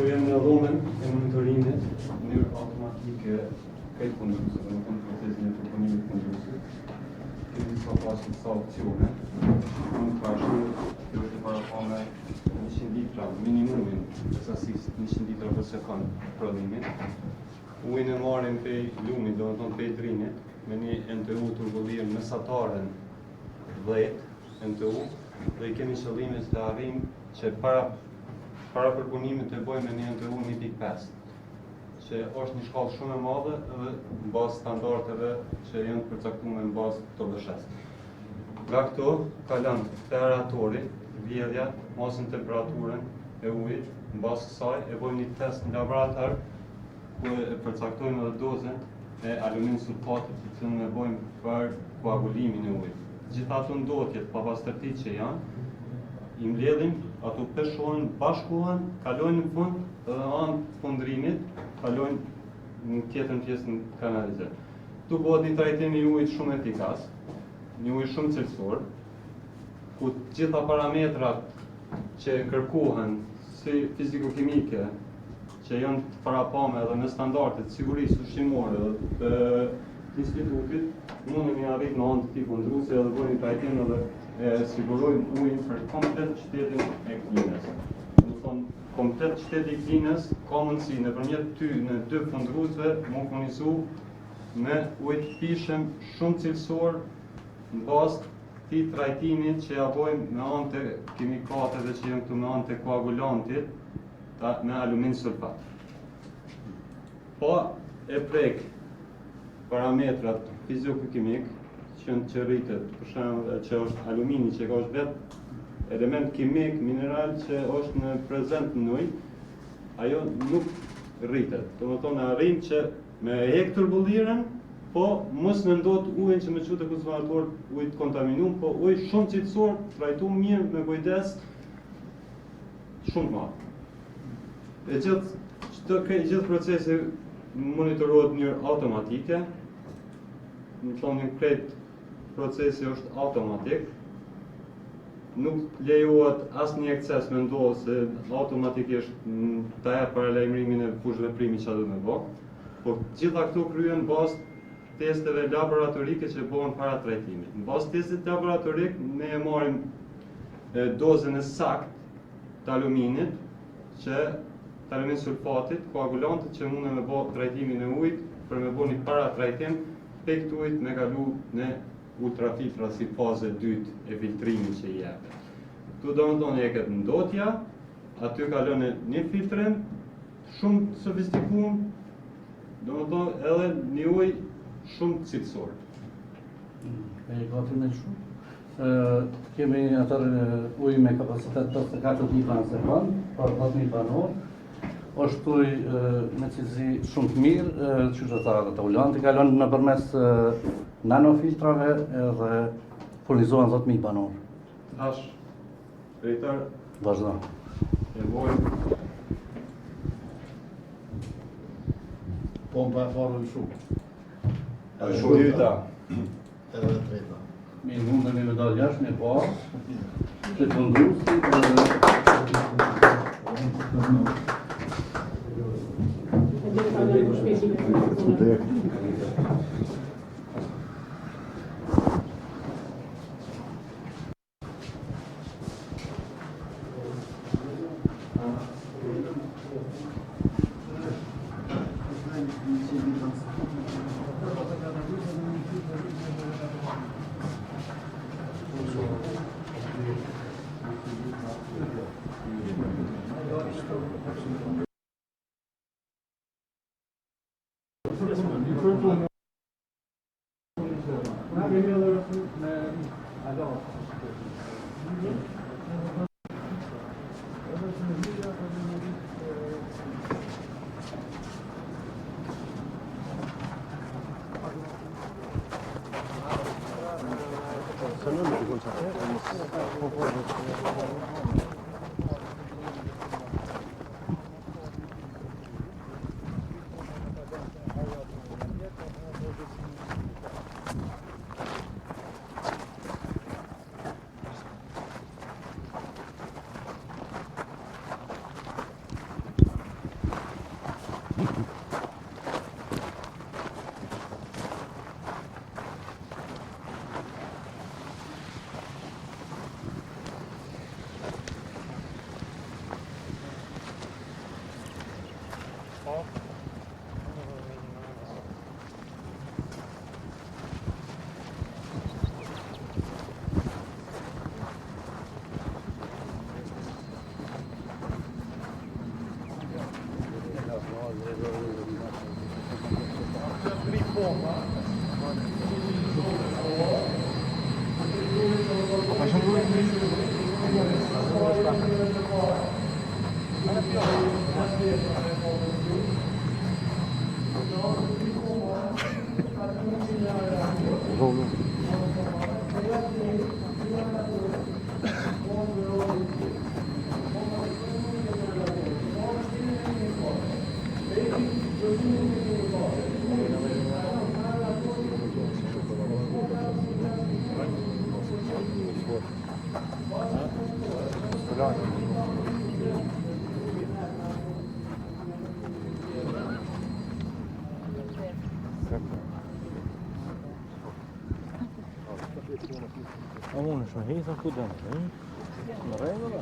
Kryojmë në dhomën e monitorimit në mënyrë automatike këtë kundërshës, në procesin e përpunimit kundërshës. Kemi disa pasur sa opcione. Mund të trashëgoj kjo është para me 100 litra minimumin të sasisë 100 litra për sekond prodhimit. Ujin e marrim prej lumit, domethënë prej drinit, me një NTU turbullim mesataren 10 NTU dhe kemi qëllimin të arrijmë që para përpunimit të bëjmë në një NTU 1.5, që është një shkallë shumë e madhe dhe në bazë standardeve që janë përcaktuar në bazë të TBSH. Nga këto kalon temperatori, vjedhja, masën temperaturën e ujit, në bazë kësaj e bëjmë një test në laborator ku e përcaktojmë edhe dozën e alumin sulfatit që cilën e bëjmë për koagulimin e ujit. Gjitha ato ndotjet pa pastërtitë që janë, i mbledhim, ato peshohen, bashkohen, kalojnë në fund dhe anë fundrimit, kalojnë në tjetërën pjesë në kanalizim. Tu bëhet një trajtim i ujit shumë efikas, një ujë shumë cilësor, ku gjitha parametrat që kërkohen si fiziko-kimike, që janë të parapame dhe me standardet sigurisë ushqimore dhe të institutit, mundemi arrit në anë të këtij kundërshëse dhe bëjmë një trajtim edhe sigurojmë ujin për komplet qytetin e Klinës. Do thonë, komplet qyteti i Klinës ka mundësi nëpërmjet ty në 2 fundruesve më furnizu me ujë të pishëm shumë cilësor në bazë këtij trajtimit që ja bëjmë me anë të kimikateve që janë këtu me anë të koagulantit me alumin sulfat. Pa e prek parametrat fiziko-kimik që rritet, për shembull që është alumini, që është vetë element kimik, mineral që është në prezent në ujë, ajo nuk rritet. Domethënë arrim që me hek turbulliren, po mos në ndot ujin që me quhet e konsumator ujë të kontaminuar, po ujë shumë cilësor, trajtuar mirë me kujdes, shumë madh. E gjithë procesi monitorohet në mënyrë automatike. Në thonë një krejt procesi është automatik, nuk lejohet asnjë ekces me ndodhë se automatikisht ta jep paralajmërimin e fushë veprimi që do të bëj, por gjitha këto kryen bazë testeve laboratorike që bëhen para trajtimit. Në bazë testit laboratorik ne e marrim dozën e saktë të aluminit, që të alumin sulfatit, koagulantit që mund me bëj trajtimin e ujit për me bëj një para trajtim tek të ujit me kalu në ultrafiltra si faze 2 e filtrimit që i jepet. Këtu domethënë e këtë ndotja, aty kalon një filtrim shumë sofistikuar, domethënë edhe një ujë shumë cilësor. E gati me shumë. Kemi atër ujë me kapacitet 24.000 në sekund, për 10.000 banor. Është ujë me cilësi shumë të mirë, që të tharë të ulanti, kalon në përmes nanofiltrave dhe furnizohen 10.000 banor. Tash, drejtar, Vazhdo. e vojmë. Pompa e farën shumë. Shumë dyta. Edhe treta. Mi mundën e me dalë jashtë me parë, që të ndrusi A unë është me hitën ku dëmë, në rregull?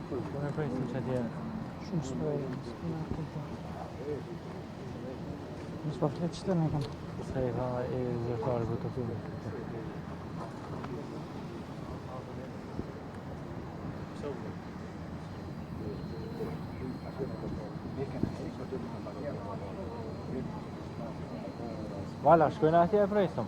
Come presim që atje? Shumë shprej, Nësë pa fletë qëtë në kam. Se e ka e zërtarë për të tyre. Vala, shkojnë atje e presëm?